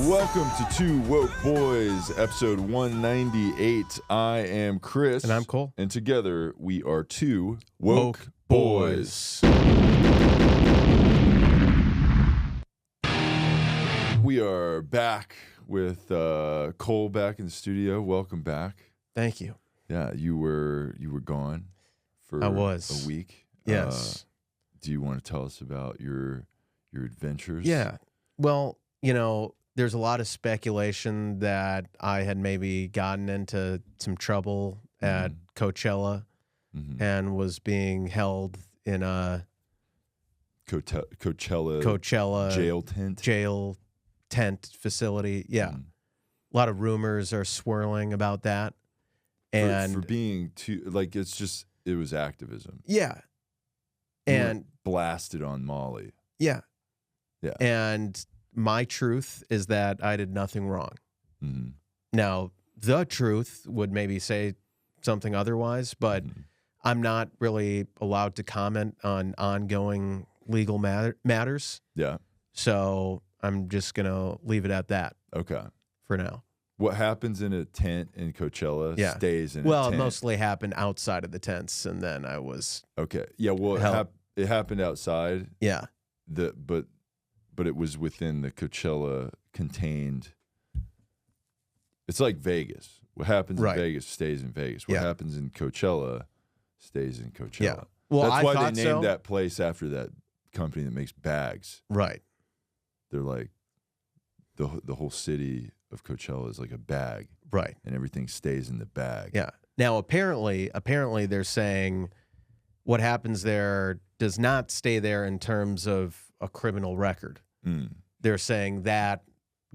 Welcome to Two Woke Boys, episode 198. I am Chris. And I'm Cole. And together we are Two Woke Boys. We are back with Cole back in the studio. Welcome back. Thank you. Yeah, you were gone for a week. Yes. Do you want to tell us about your adventures? Yeah. Well, you know, there's a lot of speculation that I had maybe gotten into some trouble at Coachella and was being held in a Coachella jail tent facility. Yeah. A lot of rumors are swirling about that. And for being too, like, it was activism. Yeah. And blasted on Molly. Yeah. Yeah. And my truth is that I did nothing wrong. Mm-hmm. Now, the truth would maybe say something otherwise, but I'm not really allowed to comment on ongoing legal matters. Yeah. So I'm just going to leave it at that. Okay. For now. What happens in a tent in Coachella stays in a tent. Well, it mostly happened outside of the tents, and then I was... Okay. Yeah, well, it happened outside. Yeah. But it was within the Coachella contained. It's like Vegas. What happens in Vegas stays in Vegas. What happens in Coachella stays in Coachella. Yeah. Well, that's why they named that place after that company that makes bags. Right. They're like the whole city of Coachella is like a bag. Right. And everything stays in the bag. Yeah. Now, apparently they're saying what happens there does not stay there in terms of a criminal record. They're saying that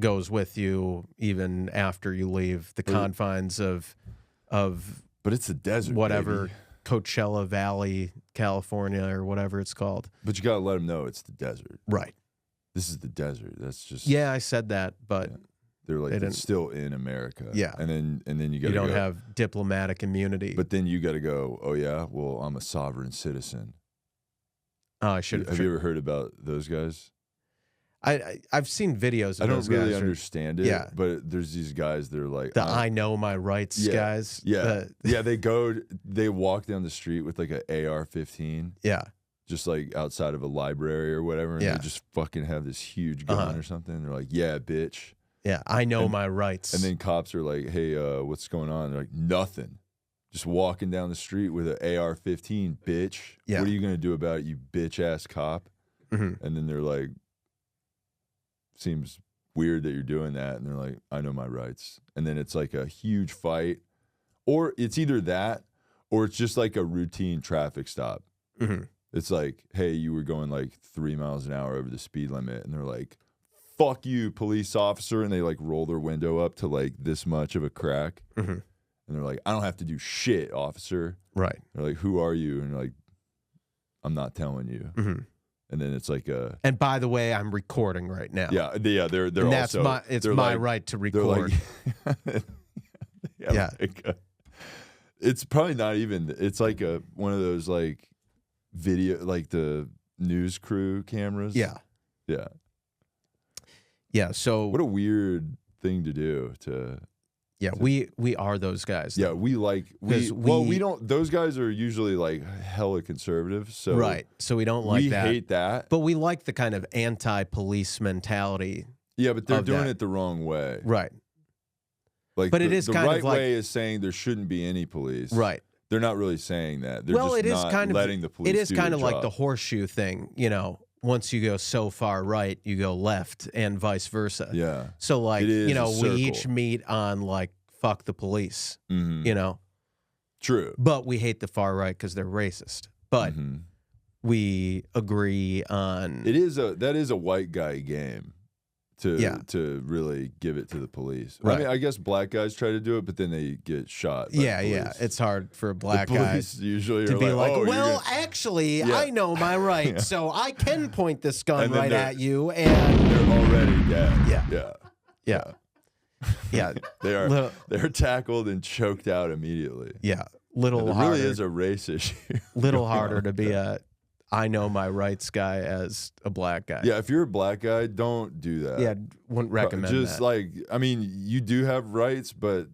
goes with you even after you leave the confines of but it's a desert, whatever, baby. Coachella Valley, California, or whatever it's called. But you got to let them know it's the desert. Right. This is the desert. That's just... Yeah, I said that, but... Yeah. They're like, it's still in America. Yeah. And then you got to go... You don't have diplomatic immunity. But then you got to go, oh, yeah? Well, I'm a sovereign citizen. Oh, I should have... Have you ever heard about those guys? I've seen videos of those guys. I don't really understand it, but there's these guys that are like... I know my rights guys. Yeah. They walk down the street with like an AR-15. Yeah. Just like outside of a library or whatever, and they just fucking have this huge gun or something. And they're like, yeah, bitch. Yeah, I know my rights. And then cops are like, hey, what's going on? They're like, nothing. Just walking down the street with an AR-15, bitch. Yeah. What are you going to do about it, you bitch-ass cop? And then they're like, seems weird that you're doing that. And they're like, I know my rights. And then it's like a huge fight. Or it's either that, or it's just like a routine traffic stop. It's like, hey, you were going like 3 miles an hour over the speed limit. And they're like, fuck you, police officer. And they like roll their window up to like this much of a crack. And they're like, I don't have to do shit, officer. Right. They're like, who are you? And you're like, I'm not telling you. And then it's like a... And by the way, I'm recording right now. Yeah, they're and that's also... It's my right to record. Like, yeah. Like, it's probably not even... It's like one of those like video, like the news crew cameras. Yeah. Yeah. Yeah, so... What a weird thing to do to... Yeah, we are those guys. Yeah, we don't... Those guys are usually like hella conservative, so... Right, so we don't like that. We hate that. But we like the kind of anti-police mentality. Yeah, but they're doing it the wrong way. Right. Like, but it is the kind right of like... way is saying there shouldn't be any police. Right. They're not really saying that. They're just not letting the police do their job. It is kind of like the horseshoe thing, you know. Once you go so far right, you go left, and vice versa. Yeah. So, like, you know, we each meet on, like, fuck the police, you know? True. But we hate the far right because they're racist. But we agree on... That is a white guy game to really give it to the police. Right. I mean, I guess black guys try to do it, but then they get shot by the police. It's hard for a black guy usually to be like, oh, well, actually, I know my rights, so I can point this gun right at you, and they're already dead. Yeah. They're tackled and choked out immediately. Yeah. Little harder. It really is a race issue. Little harder to be a I know my rights guy as a black guy. Yeah, if you're a black guy, don't do that. Yeah, wouldn't recommend Just that. like, I mean, you do have rights, but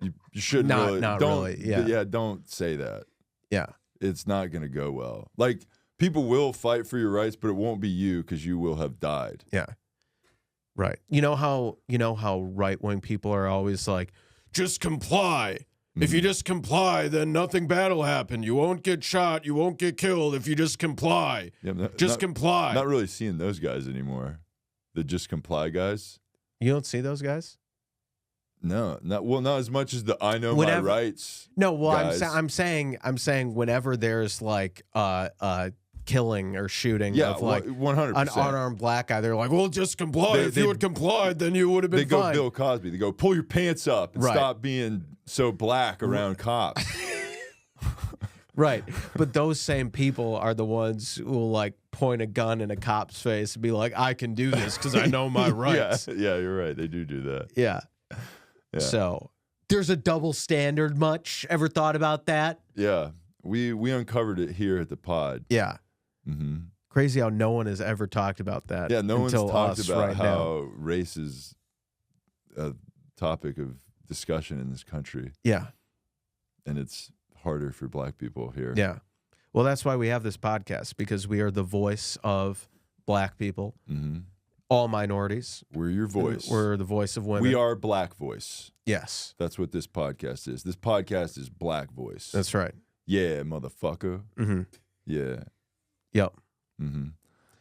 you shouldn't not don't, really. Yeah. Don't say that. Yeah. It's not going to go well. Like, people will fight for your rights, but it won't be you because you will have died. Yeah. Right. You know how right-wing people are always like, just comply. If you just comply, then nothing bad will happen. You won't get shot. You won't get killed if you just comply. Yeah, comply. Not really seeing those guys anymore. The just comply guys. You don't see those guys? No, not as much as the I know my rights. No, well, guys. I'm saying whenever there's like killing or shooting of like 100%. an unarmed black guy, they're like, well, just comply. If you had complied, then you would have been fine. They go Bill Cosby. They go, pull your pants up and stop being so black around cops. Right. But those same people are the ones who will like point a gun in a cop's face and be like, I can do this because I know my rights. Yeah, you're right. They do that. Yeah. So there's a double standard much. Ever thought about that? Yeah. We uncovered it here at the pod. Yeah. Mm-hmm. Crazy how no one has ever talked about that. Yeah, no one's talked about right how now. race is a topic of discussion in this country. Yeah. And it's harder for black people here. Yeah. Well, that's why we have this podcast, because we are the voice of black people, all minorities. We're your voice. We're the voice of women. We are Black Voice. Yes. That's what this podcast is. This podcast is Black Voice. That's right. Yeah, motherfucker. Mm-hmm. Yeah. Yep. Mm-hmm.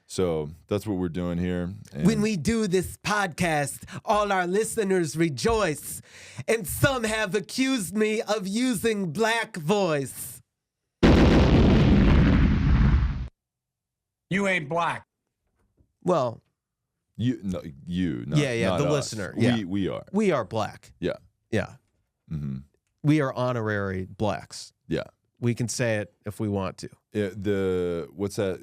So that's what we're doing here. And when we do this podcast, all our listeners rejoice, and some have accused me of using black voice. You ain't black. Well, not the us. listener. Yeah. We are. We are black. Yeah. Yeah. Mm-hmm. We are honorary blacks. Yeah. We can say it if we want to. What's that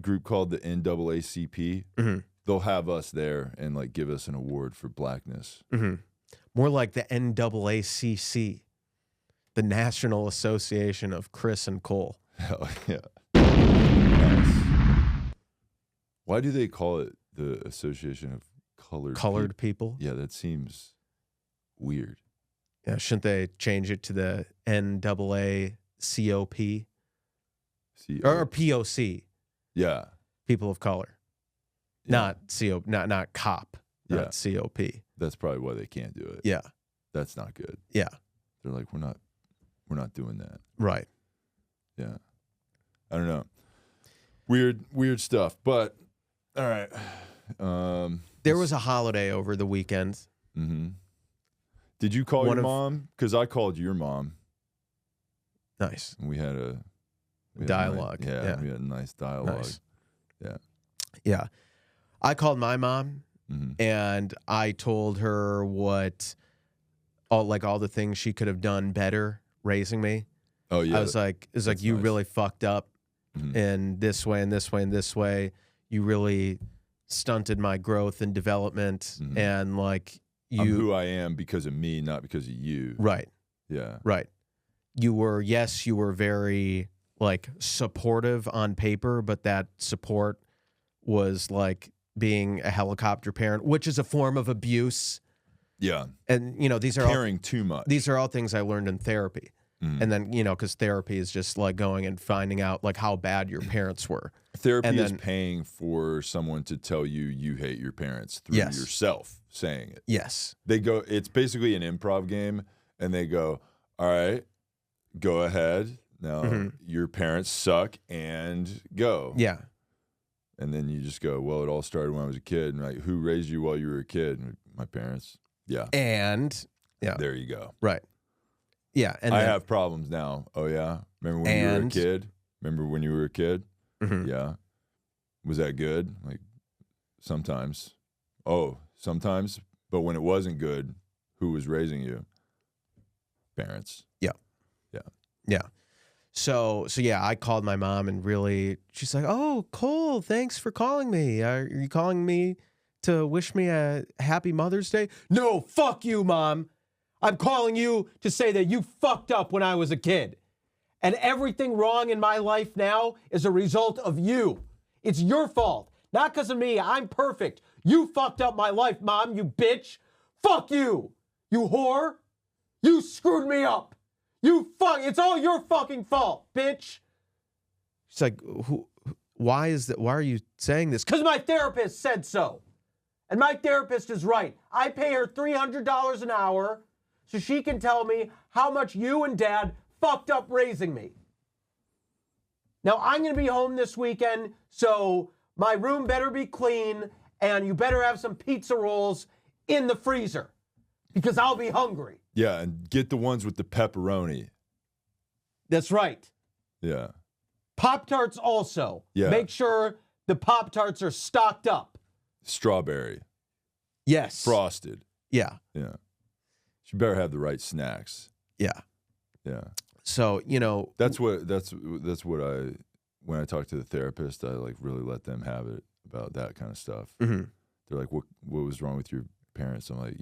group called? The NAACP. Mm-hmm. They'll have us there and like give us an award for blackness. Mm-hmm. More like the NAACC, the National Association of Chris and Cole. Hell yeah. Nice. Why do they call it the Association of Colored People? Yeah, that seems weird. Yeah, shouldn't they change it to the NAACOP or POC? Yeah, people of color, yeah. not cop, not COP. That's probably why they can't do it. Yeah, that's not good. Yeah, they're like, we're not doing that. Right. Yeah, I don't know. Weird stuff. But all right. There was a holiday over the weekend. Mm-hmm. Did you call your mom? Because I called your mom. Nice. And we had a dialogue. We had a nice dialogue. Nice. Yeah. Yeah. I called my mom mm-hmm. and I told her all the things she could have done better raising me. Oh yeah. I was like, you nice. Really fucked up mm-hmm. in this way and this way and this way. You really stunted my growth and development, mm-hmm. and like I'm who I am because of me, not because of you. Right. Yeah. Right. You were very like supportive on paper, but that support was like being a helicopter parent, which is a form of abuse. Yeah. And these are caring too much. These are all things I learned in therapy. Mm. And then, because therapy is just like going and finding out like how bad your parents were. Therapy is paying for someone to tell you hate your parents through yourself saying it. Yes. It's basically an improv game, and they go, all right, go ahead. Now, mm-hmm. your parents suck, and go. Yeah. And then you just go, well, it all started when I was a kid. And like, who raised you while you were a kid? My parents. Yeah. And, yeah. There you go. Right. Yeah. And I have problems now. Oh, yeah? Remember when you were a kid? Mm-hmm. Yeah. Was that good? Like, sometimes. Oh, sometimes. But when it wasn't good, who was raising you? Parents. Yeah. Yeah. Yeah. So yeah, I called my mom and really, she's like, oh, Cole, thanks for calling me. Are you calling me to wish me a happy Mother's Day? No, fuck you, Mom. I'm calling you to say that you fucked up when I was a kid. And everything wrong in my life now is a result of you. It's your fault. Not because of me. I'm perfect. You fucked up my life, Mom, you bitch. Fuck you. You whore. You screwed me up. It's all your fucking fault, bitch. She's like, why are you saying this? Because my therapist said so. And my therapist is right. I pay her $300 an hour so she can tell me how much you and Dad fucked up raising me. Now, I'm going to be home this weekend, so my room better be clean, and you better have some pizza rolls in the freezer, because I'll be hungry. Yeah, and get the ones with the pepperoni. That's right. Yeah. Pop-Tarts also. Yeah. Make sure the Pop-Tarts are stocked up. Strawberry. Yes. Frosted. Yeah. Yeah. She better have the right snacks. Yeah. Yeah. So, That's what when I talk to the therapist, I like really let them have it about that kind of stuff. Mm-hmm. They're like, what was wrong with your parents? I'm like,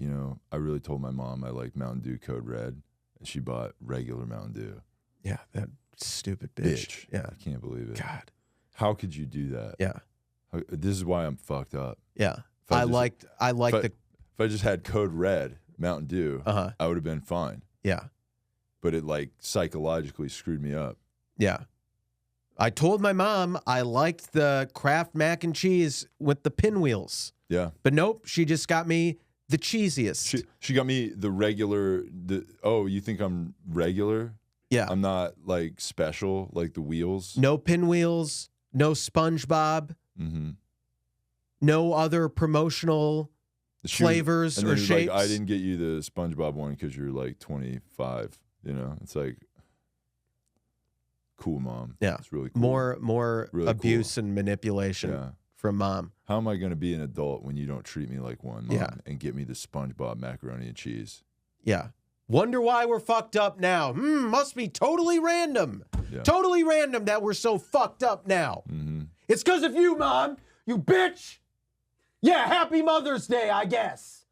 I really told my mom I like Mountain Dew Code Red, and she bought regular Mountain Dew. Yeah, that stupid bitch. Yeah. I can't believe it. God. How could you do that? Yeah. This is why I'm fucked up. Yeah. If I just had Code Red Mountain Dew, I would have been fine. Yeah. But it like psychologically screwed me up. Yeah. I told my mom I liked the Kraft mac and cheese with the pinwheels. Yeah. But nope, she just got me the cheesiest. She got me the regular. You think I'm regular? Yeah. I'm not like special like the wheels. No pinwheels, no SpongeBob, Mm-hmm. no other promotional flavors or shapes. Like, I didn't get you the SpongeBob one because you're like 25. It's like, cool, Mom. Yeah. It's really cool. More really abuse and manipulation from Mom. How am I going to be an adult when you don't treat me like one, Mom, Yeah. and get me the SpongeBob macaroni and cheese? Yeah. Wonder why we're fucked up now. Must be totally random. Yeah. Totally random that we're so fucked up now. Mm-hmm. It's because of you, Mom. You bitch. Yeah, happy Mother's Day, I guess.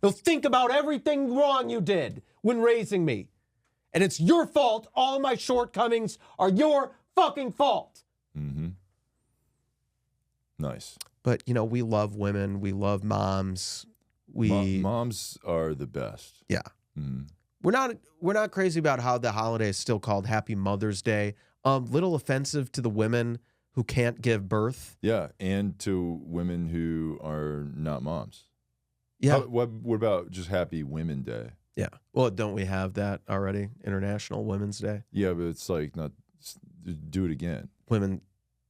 You'll think about everything wrong you did when raising me. And it's your fault. All my shortcomings are your fucking fault. Mm-hmm. Nice. But, we love women. We love moms. Moms are the best. Yeah. Mm-hmm. We're not crazy about how the holiday is still called Happy Mother's Day. Little offensive to the women who can't give birth. Yeah, and to women who are not moms. Yeah. What about just Happy Women Day? Yeah. Well, don't we have that already? International Women's Day? Yeah, but it's like not. Do it again. And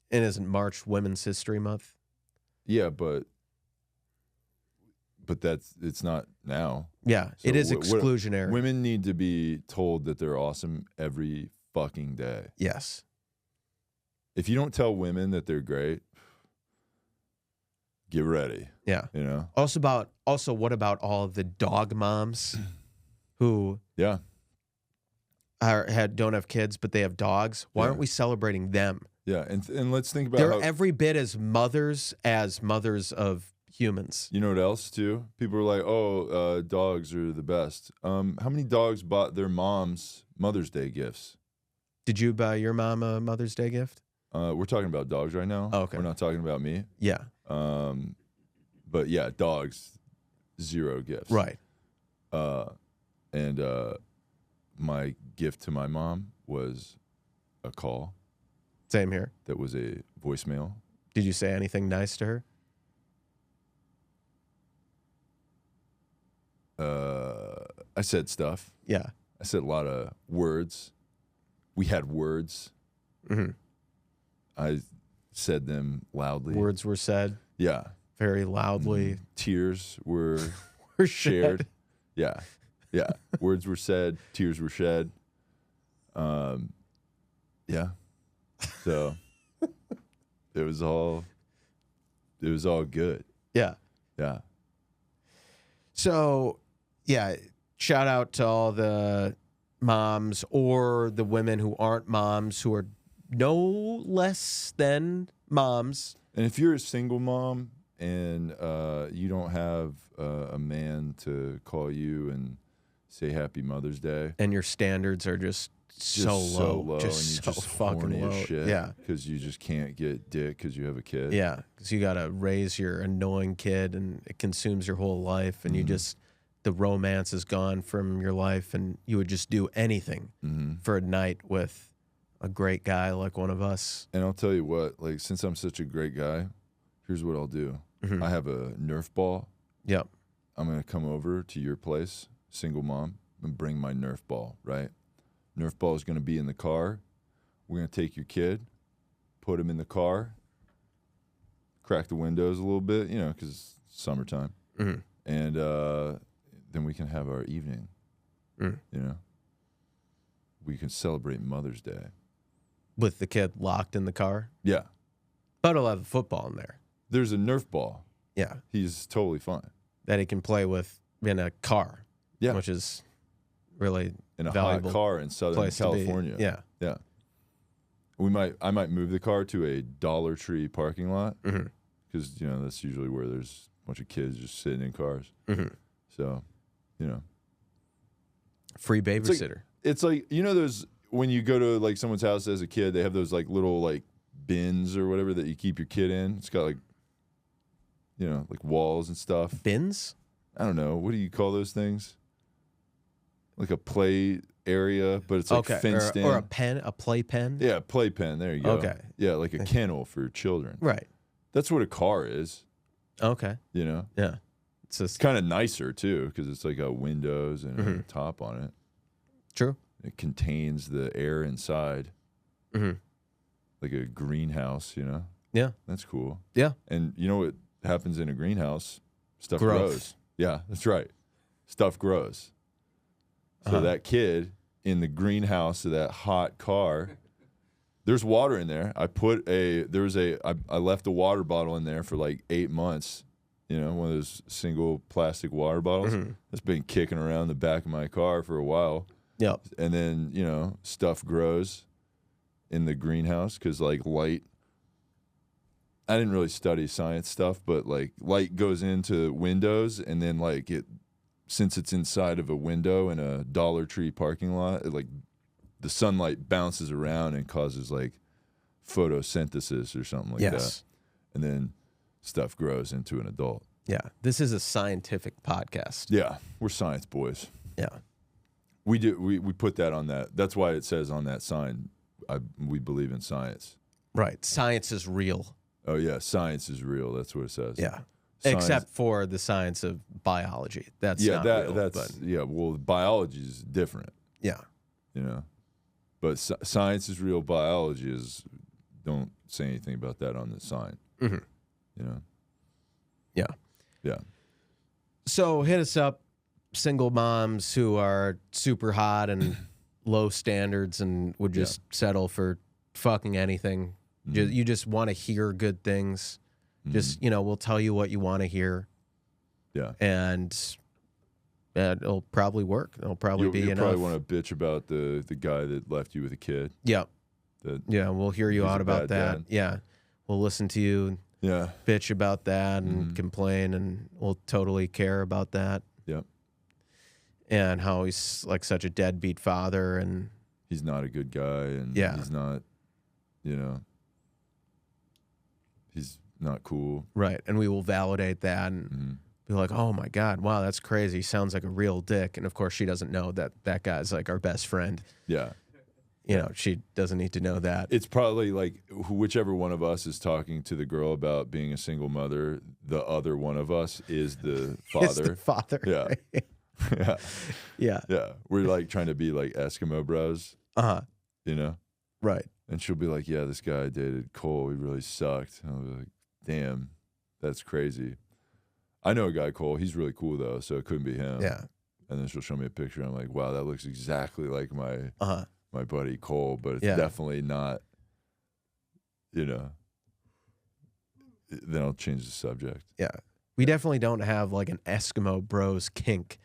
isn't March Women's History Month? Yeah, but it's not now. Yeah, So it is exclusionary. Women need to be told that they're awesome every fucking day. Yes. If you don't tell women that they're great, get ready. Yeah. Also, what about all the dog moms who yeah, don't have kids but they have dogs? Why aren't we celebrating them? Yeah, and let's think about They're every bit as mothers of humans. You know what else too? People are like, dogs are the best. How many dogs bought their moms Mother's Day gifts? Did you buy your mom a Mother's Day gift? We're talking about dogs right now. Oh, okay. We're not talking about me. Yeah. But yeah, dogs, 0 gifts. Right. And my gift to my mom was a call. Same here. That was a voicemail. Did you say anything nice to her? I said stuff. Yeah. I said a lot of words. We had words. Mm-hmm. I said them loudly. Words were said. Yeah. Very loudly. Tears were Were shared. Yeah. Yeah. Words were said. Tears were shed. Yeah. So it was all good. Yeah. Yeah. So, yeah, shout out to all the moms or the women who aren't moms who are no less than moms. And if you're a single mom and you don't have a man to call you and say Happy Mother's Day, and your standards are just so low, just and you so fucking horny low. as shit. Yeah. Because you just can't get dick because you have a kid. Yeah, because you got to raise your annoying kid, and it consumes your whole life, and you just the romance is gone from your life, and you would just do anything for a night with a great guy like one of us. And I'll tell you what, like, since I'm such a great guy, here's what I'll do. I have a Nerf ball. Yep. I'm going to come over to your place, single mom, and bring my Nerf ball, right? Nerf ball is going to be in the car. We're going to take your kid, put him in the car, crack the windows a little bit, you know, because it's summertime. And then we can have our evening, you know. We can celebrate Mother's Day. With the kid locked in the car? Yeah. But he'll have a football in there. There's a Nerf ball. Yeah. He's totally fine. That he can play with in a car. Yeah. Which is really in a valuable hot car in Southern place to be. California. Yeah. Yeah. I might move the car to a Dollar Tree parking lot because, you know, that's usually where there's a bunch of kids just sitting in cars. So, you know. Free babysitter. It's like, you know, those, when you go to like someone's house as a kid, they have those like little like bins or whatever that you keep your kid in. It's got like, you know, like walls and stuff. Bins? I don't know. What do you call those things? Like a play area, but it's like fenced in. Or a pen, a play pen? Yeah, play pen. There you go. Okay. Yeah, like a kennel for children. Right. That's what a car is. Okay. You know? Yeah. It's just kind of nicer, too, because it's like got windows and a top on it. True. It contains the air inside. Like a greenhouse, you know? Yeah. That's cool. Yeah. And you know what happens in a greenhouse? Stuff Growth. grows. Yeah, that's right. Stuff grows. So that kid in the greenhouse of that hot car, there's water in there. I left a water bottle in there for like 8 months. You know, one of those single plastic water bottles. That's been kicking around the back of my car for a while. Yep. And then, you know, stuff grows in the greenhouse because like light. I didn't really study science stuff, but like light goes into windows and then like since it's inside of a window in a Dollar Tree parking lot, like the sunlight bounces around and causes like photosynthesis or something like that. And then stuff grows into an adult. Yeah. This is a scientific podcast. Yeah. We're science boys. Yeah. We do. We put that on that. That's why it says on that sign, we believe in science. Right. Science is real. Oh, yeah. Science is real. That's what it says. Yeah. Science. Except for the science of biology. That's not real. Yeah. Well, biology is different. Yeah. You know, but science is real. Biology is. Don't say anything about that on the sign. You know. Yeah. Yeah. So hit us up, single moms who are super hot and low standards and would just settle for fucking anything. You just want to hear good things. Just, you know, we'll tell you what you want to hear. Yeah. And it'll probably work. It'll probably be enough. You'll probably want to bitch about the guy that left you with a kid. Yeah. Yeah, we'll hear you out about that. Dad. Yeah. We'll listen to you bitch about that and complain, and we'll totally care about that. Yep. And how he's like such a deadbeat father, and he's not a good guy, and he's not, you know, he's not cool. Right. And we will validate that and be like, oh my God, wow, that's crazy. He sounds like a real dick. And of course, she doesn't know that that guy's like our best friend. Yeah. You know, she doesn't need to know that. It's probably like whichever one of us is talking to the girl about being a single mother, the other one of us is the father. It's the father. Yeah. Yeah. Yeah. Yeah. We're like trying to be like Eskimo bros. You know? Right. And she'll be like, yeah, this guy I dated, Cole, he really sucked. And I'll be like, damn, that's crazy. I know a guy, Cole. He's really cool, though, so it couldn't be him. Yeah. And then she'll show me a picture. And I'm like, wow, that looks exactly like my buddy Cole, but it's definitely not, you know. Then I'll change the subject. Yeah. We definitely don't have like an Eskimo bros kink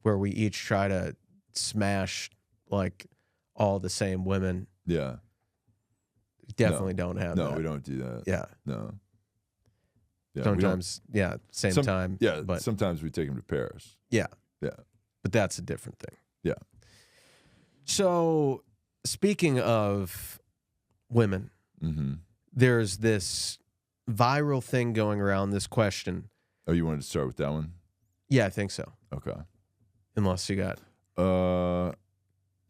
where we each try to smash like all the same women. Yeah. Definitely don't have that. No, we don't do that. Yeah. No. Yeah, sometimes, same time. Yeah, but sometimes we take them to Paris. Yeah. Yeah. But that's a different thing. Yeah. So speaking of women, there's this viral thing going around, this question. Oh, you wanted to start with that one? Yeah, I think so. Okay. Unless you got...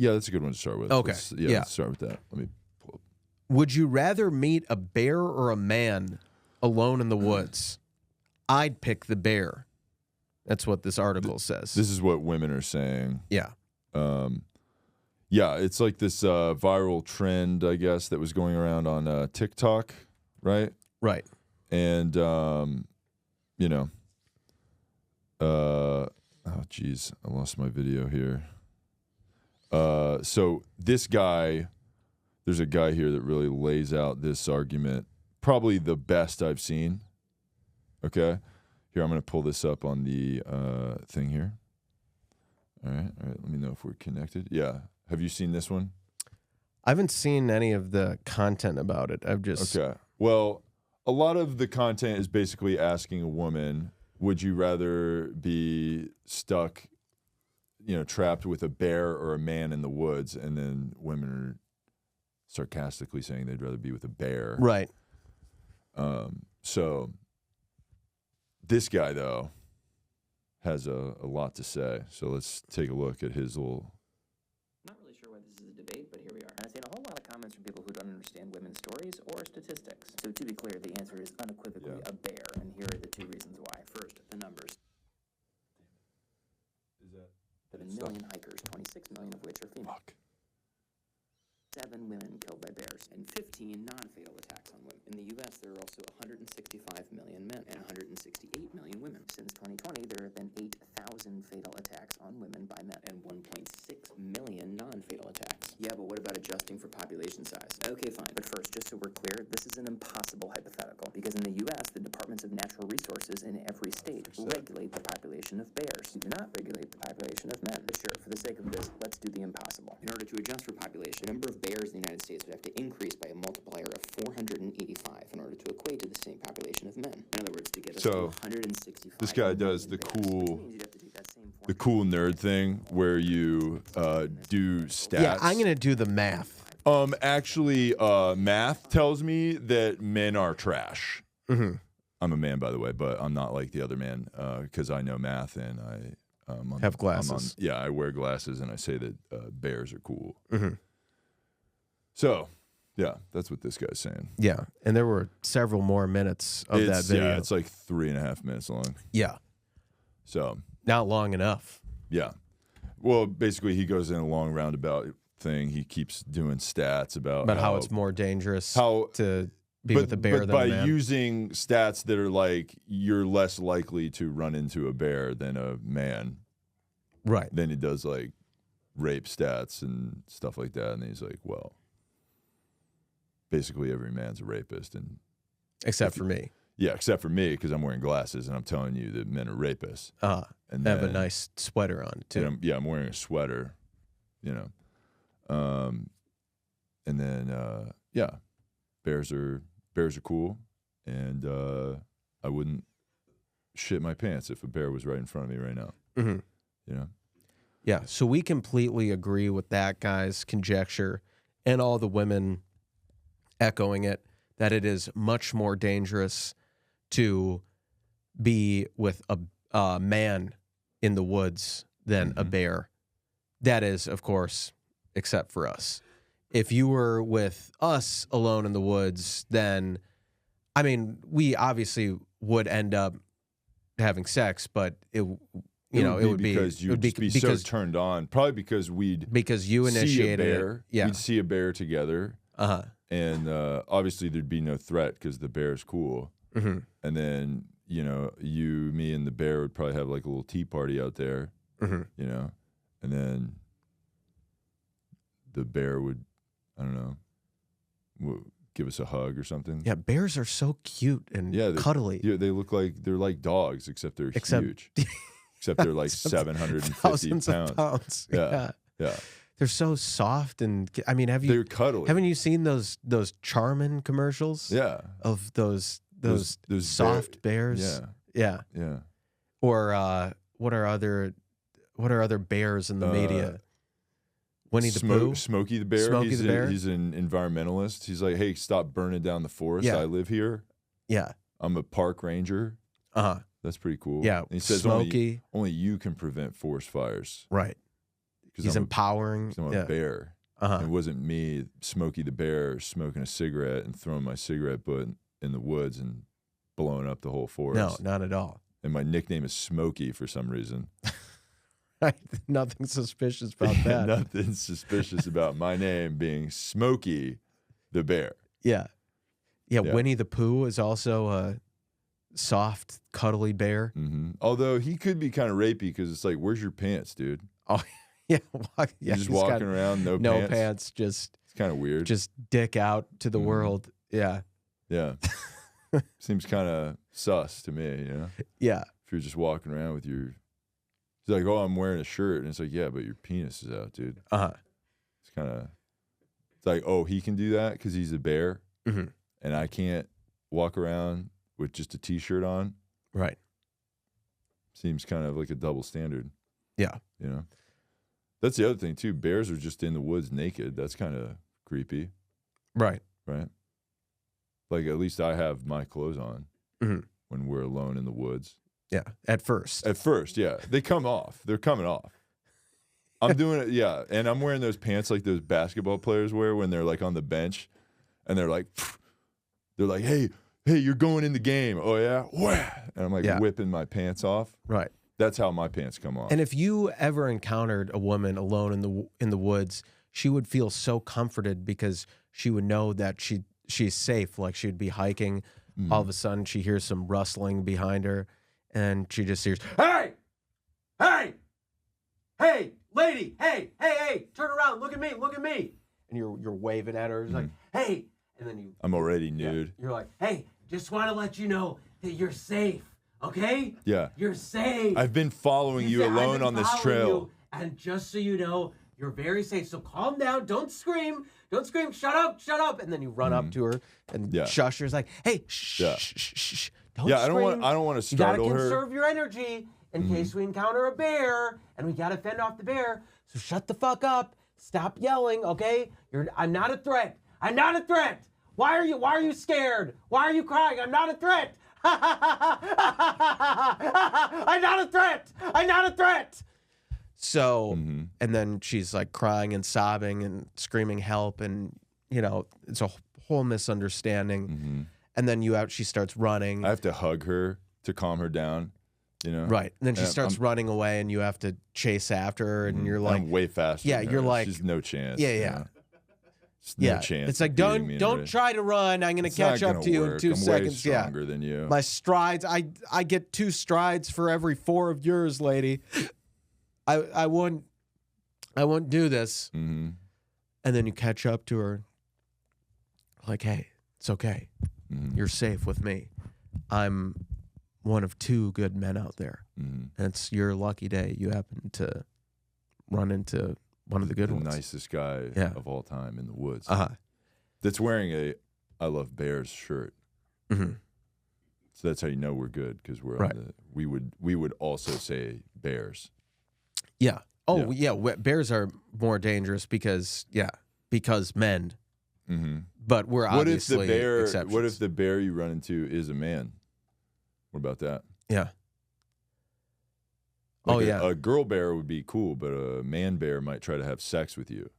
Yeah, that's a good one to start with. Okay. Let's start with that. Let me pull up. Would you rather meet a bear or a man alone in the woods? I'd pick the bear. That's what this article says. This is what women are saying. Yeah. Yeah, it's like this viral trend, I guess, that was going around on TikTok, right? Right. And, you know, oh, geez, I lost my video here. So this guy, there's a guy here that really lays out this argument, probably the best I've seen. Okay? Here, I'm going to pull this up on the thing here. All right, let me know if we're connected. Yeah. Have you seen this one? I haven't seen any of the content about it. I've just... Okay. Well, a lot of the content is basically asking a woman, would you rather be stuck, trapped with a bear or a man in the woods? And then women are sarcastically saying they'd rather be with a bear. Right. So this guy, though, has a lot to say. So let's take a look at his little... I'm not really sure why this is a debate, but here we are. I've seen a whole lot of comments from people who don't understand women's stories or statistics. So to be clear, the answer is unequivocally a bear, and here are the two reasons why. First, the numbers. 7 million hikers, 26 million of which are female. 7 women killed by bears, and 15 non-fatal attacks on women. In the U.S., there are also 165 million men and 168 million women. Since 2020, there have been 8,000 fatal attacks on women by men and 1.6 million non-fatal attacks. Yeah, but what about adjusting for population size? Okay, fine. But first, just so we're clear, this is an impossible hypothetical, because in the U.S., the Departments of Natural Resources in every state regulate the population of bears. They do not regulate the population of men. But sure, for the sake of this, let's do the impossible. In order to adjust for population, the number of bears in the United States would have to increase by a multiplier of 485 in order to equate to the same population of men. In other words, to get us to 165. This guy does the cool nerd thing where you do stats. Yeah, I'm going to do the math. Actually, math tells me that men are trash. Mm-hmm. I'm a man, by the way, but I'm not like the other man because I know math and I have glasses. I wear glasses and I say that bears are cool. Mm-hmm. So, yeah, that's what this guy's saying. Yeah, and there were several more minutes of that video. Yeah, it's like 3.5 minutes long. Yeah. So. Not long enough. Yeah. Well, basically, he goes in a long roundabout thing. He keeps doing stats about how it's more dangerous to be with a bear than a man. By using stats that are like you're less likely to run into a bear than a man. Right. Then he does like rape stats and stuff like that. And he's like, well, basically every man's a rapist. Except for me. Yeah, except for me because I'm wearing glasses and I'm telling you that men are rapists. And I have a nice sweater on too. I'm wearing a sweater, and then bears are cool, and I wouldn't shit my pants if a bear was right in front of me right now. Mm-hmm. Yeah. So we completely agree with that guy's conjecture, and all the women echoing it, that it is much more dangerous to be with a man in the woods than a bear. That is, of course, except for us. If you were with us alone in the woods, then, I mean, we obviously would end up having sex, but it would be because you'd be so turned on. Probably because you initiated see a bear. It. Yeah. We'd see a bear together. And obviously there'd be no threat because the bear's cool. Mm-hmm. And then, you, me, and the bear would probably have like a little tea party out there, and then the bear would, I don't know, give us a hug or something. Yeah, bears are so cute and cuddly. Yeah, they look like, they're like dogs, except they're huge. Except they're like 750 pounds. Yeah. They're so soft and they're cuddly. Haven't you seen those Charmin commercials? Yeah. Of those soft bears. Yeah. Or what are other bears in the media? Winnie the Pooh? Smokey the Bear. Smokey the Bear? He's an environmentalist. He's like, hey, stop burning down the forest. Yeah. I live here. Yeah. I'm a park ranger. Uh-huh. That's pretty cool. Yeah. And he says Smokey. only you can prevent forest fires. Right. He's empowering. I'm a bear. Uh-huh. It wasn't me, Smokey the Bear, smoking a cigarette and throwing my cigarette butt in the woods and blowing up the whole forest. No, not at all. And my nickname is Smokey for some reason. Right. Nothing suspicious about that. Nothing suspicious about my name being Smokey the Bear. Yeah. Winnie the Pooh is also a soft, cuddly bear. Mm-hmm. Although he could be kind of rapey because it's like, where's your pants, dude? Oh, yeah. You're just walking around, no pants. Just it's kind of weird. Just dick out to the world. Yeah. Yeah. Seems kind of sus to me, you know? Yeah. If you're just walking around with your... He's like, oh, I'm wearing a shirt. And it's like, yeah, but your penis is out, dude. Uh-huh. It's kind of... It's like, oh, he can do that because he's a bear. Mm-hmm. And I can't walk around with just a T-shirt on. Right. Seems kind of like a double standard. Yeah. You know? That's the other thing, too. Bears are just in the woods naked. That's kind of creepy. Right. Right? Like, at least I have my clothes on when we're alone in the woods. Yeah, at first. At first, yeah. They come off. They're coming off. I'm doing it, yeah. And I'm wearing those pants like those basketball players wear when they're, like, on the bench. And they're like, hey, you're going in the game. Oh, yeah? Wah! And I'm, like, whipping my pants off. Right. That's how my pants come off. And if you ever encountered a woman alone in the woods, she would feel so comforted because she would know that she's safe. Like she'd be hiking. All of a sudden, she hears some rustling behind her, and she just hears, Hey! Hey! Hey! Lady! Hey! Hey! Hey! Turn around! Look at me! Look at me! And you're waving at her. It's like, hey! And then I'm already nude. You're like, hey, just want to let you know that you're safe, okay? Yeah. You're safe. I've been following you alone on this trail. And just so you know, you're very safe. So calm down. Don't scream. Don't scream. Shut up. Shut up. And then you run up to her and shush her. It's like, hey, shh, shh, shh, shh. Don't scream. I don't want to startle her. You gotta conserve your energy in case we encounter a bear, and we gotta fend off the bear. So shut the fuck up. Stop yelling, okay? I'm not a threat. I'm not a threat. Why are you scared? Why are you crying? I'm not a threat. I'm not a threat. I'm not a threat. So, and then she's like crying and sobbing and screaming help, and you know it's a whole misunderstanding. And then she starts running. I have to hug her to calm her down, you know. Right. And then she starts running away, and you have to chase after her, and you're like, I'm way faster. Yeah, than you're her. like, she's no chance. Yeah, you yeah. know? No chance. It's like don't try to run. I'm gonna catch up to you in 2 seconds. Way stronger than you. My strides. I get 2 strides for every 4 of yours, lady. I wouldn't do this. And then you catch up to her. Like, hey, it's okay. You're safe with me. I'm one of 2 good men out there, and it's your lucky day. You happen to run into one of the good ones. The nicest guy of all time in the woods. That's wearing a I Love Bears shirt. So that's how you know we're good, because we're on the we would also say bears. Yeah. Oh yeah. Bears are more dangerous because men. But we're obviously exceptions. What if the bear you run into is a man? What about that? Yeah. Like a girl bear would be cool, but a man bear might try to have sex with you.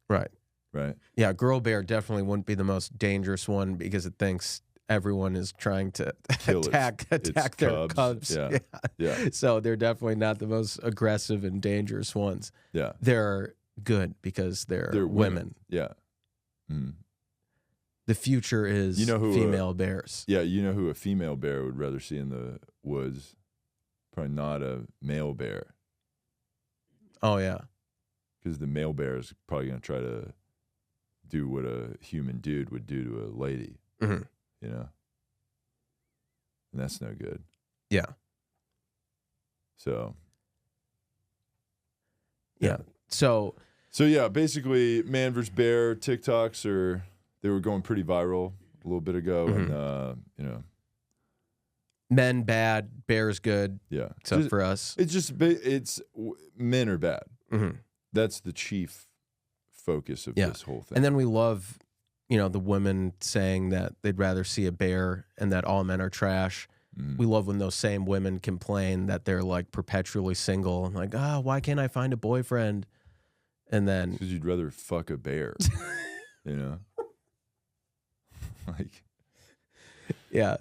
Right. Right. Yeah, girl bear definitely wouldn't be the most dangerous one because it thinks everyone is trying to attack their cubs. Yeah. So they're definitely not the most aggressive and dangerous ones. Yeah. They're good because they're women. Yeah. The future is female bears. Yeah, you know who a female bear would rather see in the woods? Probably not a male bear. Oh, yeah. Because the male bear is probably going to try to do what a human dude would do to a lady. You know? And that's no good. Yeah. So. Yeah. So yeah, basically, man versus bear TikToks they were going pretty viral a little bit ago, and you know, men bad, bears good. Yeah, except for us, it's men are bad. That's the chief focus of Yeah. this whole thing. And then we love, you know, the women saying that they'd rather see a bear and that all men are trash. We love when those same women complain that they're like perpetually single and like, why can't I find a boyfriend? And then because you'd rather fuck a bear, you know? Like, yeah,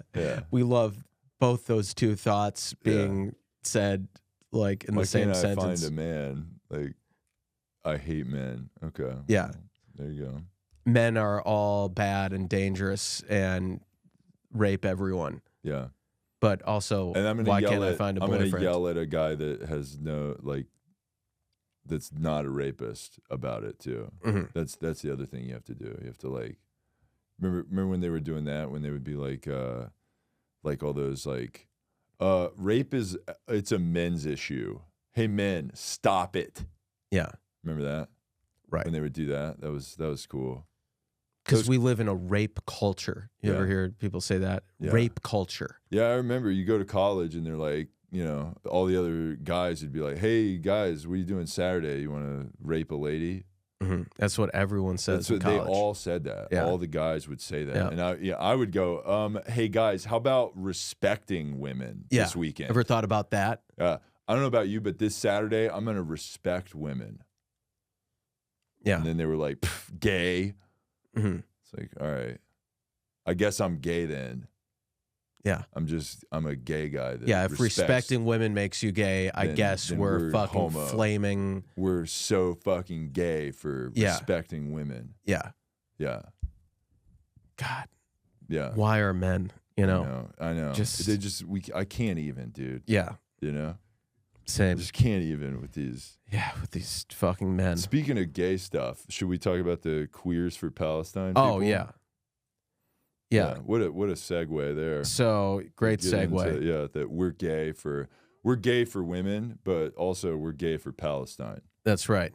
we love both those two thoughts being said like in why the same can't I sentence. find a man? Like, I hate men. Okay. Yeah. Well, there you go. Men are all bad and dangerous and rape everyone. Yeah. But also, And I'm gonna why yell can't at, I find a I'm boyfriend? gonna yell at a guy that has no like, that's not a rapist about it too. That's the other thing you have to do. You have to like, remember when they were doing that, when they would be like all those like, rape it's a men's issue. Hey men, stop it. Yeah. Remember that? Right. When they would do that, that was cool. Because we live in a rape culture. You ever hear people say that? Yeah. Rape culture. Yeah, I remember you go to college and they're like, you know, all the other guys would be like, hey guys, what are you doing Saturday? You want to rape a lady? That's what everyone says That's in what college. they all said that. Yeah. All the guys would say that. Yeah. And I would go, hey guys, how about respecting women this weekend? Ever thought about that? I don't know about you, but this Saturday, I'm going to respect women. Yeah. And then they were like, gay. It's like, all right, I guess I'm gay then. Yeah. I'm a gay guy. That If respecting women makes you gay, I guess then we're we're fucking homo. flaming. We're so fucking gay for respecting women. Yeah. Yeah. God, Yeah. why are men, you know? I know. Just- I can't even, dude. Yeah. You know? I Same. just can't even with these. Yeah, with these fucking men. Speaking of gay stuff, should we talk about the Queers for Palestine Oh, people? yeah. Yeah. What a segue there. So, great Get segue. into, that we're gay for women, but also we're gay for Palestine. That's right.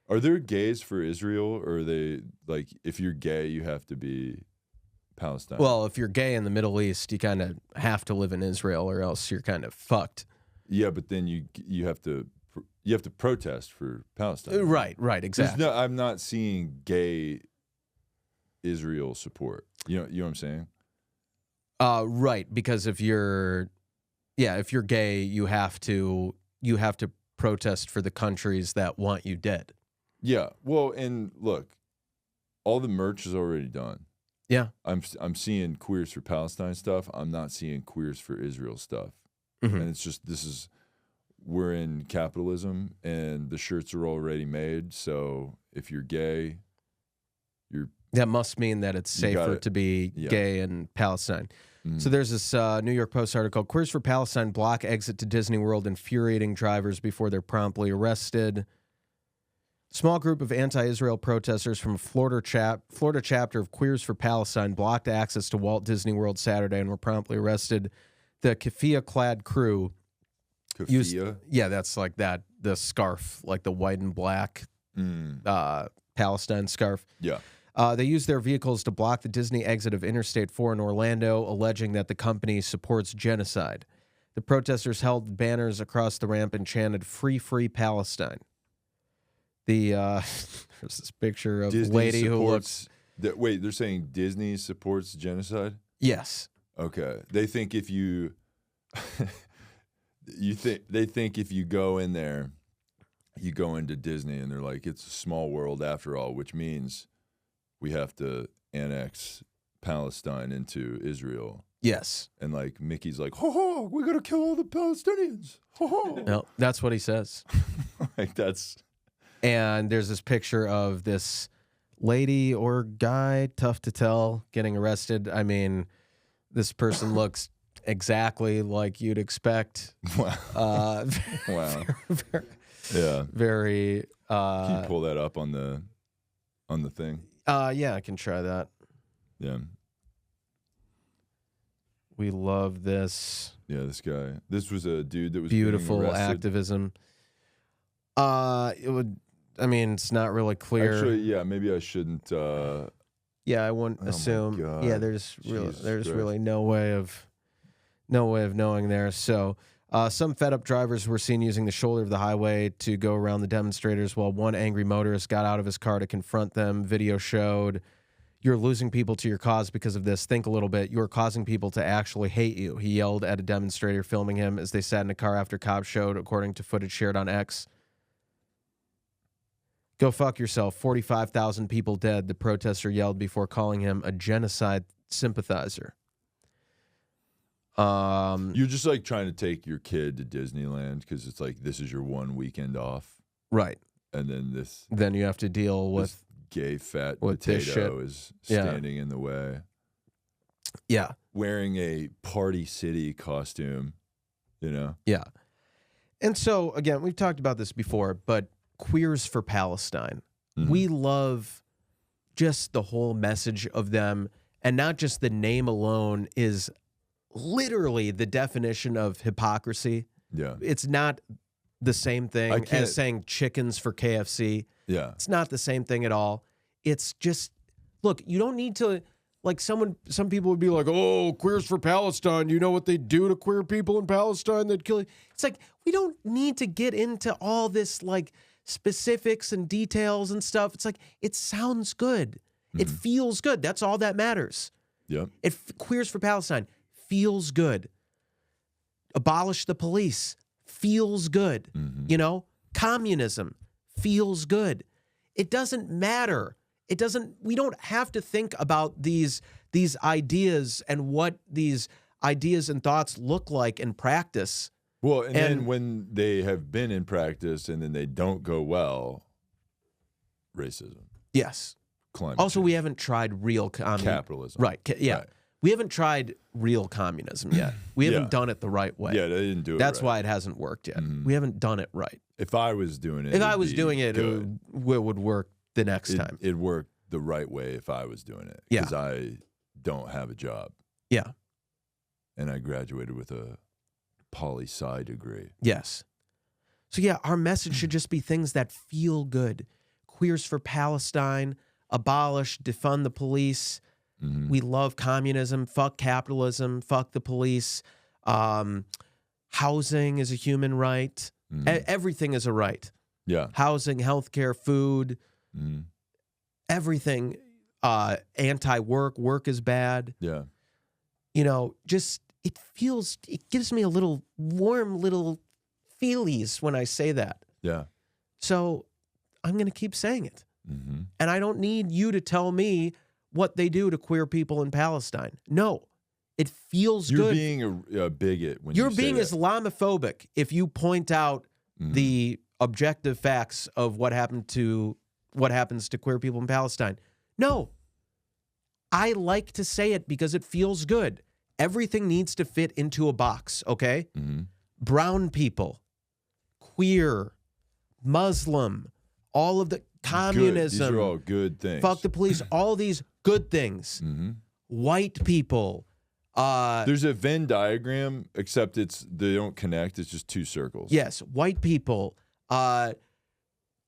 Are there gays for Israel, or are they like, if you're gay, you have to be Palestine? Well, if you're gay in the Middle East, you kind of have to live in Israel or else you're kind of fucked. yeah, but then you have to protest for Palestine. Right, exactly. I'm not seeing gay Israel support. You know what I'm saying? Right, because if you're gay, you have to protest for the countries that want you dead. Yeah. Well, and look, all the merch is already done. Yeah. I'm seeing Queers for Palestine stuff. I'm not seeing Queers for Israel stuff. And it's just, we're in capitalism and the shirts are already made. So if you're gay, That must mean that it's safer to be gay in Palestine. So there's this New York Post article, Queers for Palestine block exit to Disney World, infuriating drivers before they're promptly arrested. Small group of anti-Israel protesters from Florida chapter of Queers for Palestine blocked access to Walt Disney World Saturday and were promptly arrested. The keffiyeh-clad crew that's like that, the scarf, like the white and black Palestine scarf. Yeah. They used their vehicles to block the Disney exit of Interstate 4 in Orlando, alleging that the company supports genocide. The protesters held banners across the ramp and chanted, "Free, free Palestine." There's this picture of Disney a lady who looks... Wait, they're saying Disney supports genocide? Yes. Okay. They think if you... they think if you go in there, you go into Disney and they're like, it's a small world after all, which means we have to annex Palestine into Israel. Yes. And like Mickey's like, ho, we gotta kill all the Palestinians. Ho. No, that's what he says. Like that's... And there's this picture of this lady or guy, tough to tell, getting arrested. I mean, this person looks exactly like you'd expect. Wow. Wow. Yeah. Very. Can you pull that up on the thing? Yeah, I can try that. Yeah. We love this. Yeah, this guy. This was a dude that was Beautiful being arrested. activism. It would. I mean, it's not really clear. Actually, yeah, maybe I shouldn't. Yeah, I wouldn't assume. God. Yeah, there's Jesus really Christ. no way of knowing there. So Some fed-up drivers were seen using the shoulder of the highway to go around the demonstrators, while one angry motorist got out of his car to confront them. Video showed, "You're losing people to your cause because of this. Think a little bit. You're causing people to actually hate you," he yelled at a demonstrator filming him as they sat in a car after cops showed, according to footage shared on X. "Go fuck yourself. 45,000 people dead," the protester yelled before calling him a genocide sympathizer. You're just like trying to take your kid to Disneyland because it's like this is your one weekend off, Right. and then Then you have to deal with gay fat with this potato is standing in the way, yeah. wearing a Party City costume, you know? Yeah. And so, again, we've talked about this before, but Queers for Palestine. Mhm. We love just the whole message of them, and not just the name alone is literally the definition of hypocrisy. Yeah. It's not the same thing I can't- as saying chickens for KFC. Yeah. It's not the same thing at all. It's just, look, you don't need to, like some people would be like, oh, Queers for Palestine. You know what they do to queer people in Palestine? They'd kill you. It's like, we don't need to get into all this like specifics and details and stuff. It's like, it sounds good. It feels good. That's all that matters. Yep. Queers for Palestine feels good. Abolish the police feels good. You know, communism feels good. It doesn't matter. We don't have to think about these ideas and what these ideas and thoughts look like in practice. Well, and then when they have been in practice and then they don't go well, racism, Yes. climate Also, change, we haven't tried real capitalism. Right. Yeah. Right. We haven't tried real communism yet. We haven't Yeah. done it the right way. Yeah, they didn't do it That's right. why it hasn't worked yet. We haven't done it right. If I was doing it, If I it'd was be doing it, good. it would work the next time. It'd work the right way if I was doing it. Yeah. Because I don't have a job. Yeah. And I graduated with a poli-sci degree. Yes. So, yeah, our message should just be things that feel good. Queers for Palestine, abolish, defund the police. We love communism. Fuck capitalism. Fuck the police. Housing is a human right. Everything is a right. Yeah. Housing, healthcare, food, everything. Anti-work. Work is bad. Yeah. You know, just it gives me a little warm little feelies when I say that. Yeah. So I'm going to keep saying it. And I don't need you to tell me what they do to queer people in Palestine. No, it feels You're good. being a bigot when You're you say being that. Islamophobic if you point out the objective facts of what happens to queer people in Palestine. No, I like to say it because it feels good. Everything needs to fit into a box, okay? Brown people, queer, Muslim, all of the communism. Good. These are all good things. Fuck the police, all these good things. White people. There's a Venn diagram, except they don't connect. It's just two circles. Yes, white people,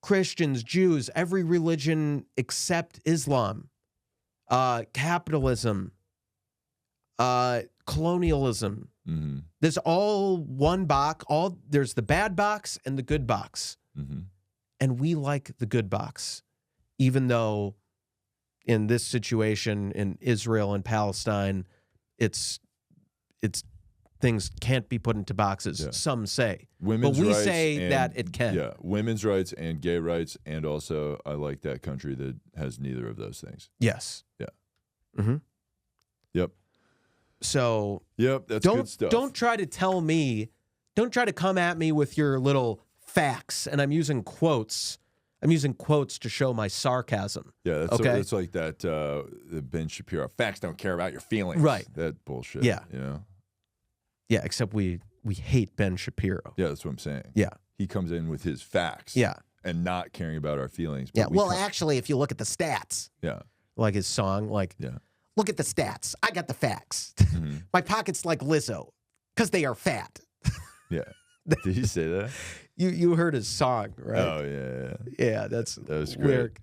Christians, Jews, every religion except Islam, capitalism, colonialism. There's all one box. There's the bad box and the good box. And we like the good box, even though in this situation in Israel and Palestine, it's things can't be put into boxes. Yeah. Some say, Women's but we rights say and- that it can. Yeah, women's rights and gay rights, and also I like that country that has neither of those things. Yes. Yeah. Yep. So Yep. That's good stuff. don't try to tell me. Don't try to come at me with your little facts. And I'm using quotes. I'm using quotes to show my sarcasm. Yeah, that's okay. It's like that. The Ben Shapiro. Facts don't care about your feelings. Right. That bullshit. Yeah. You know. Yeah, except we hate Ben Shapiro. Yeah, that's what I'm saying. Yeah. He comes in with his facts. Yeah. And not caring about our feelings. Yeah, but we well, come- actually, if you look at the stats, Yeah. Like his song, like Yeah. look at the stats. I got the facts. My pocket's like Lizzo because they are fat. Yeah. Did he say that? you heard his song, right? Oh yeah. Yeah, that was great. lyric.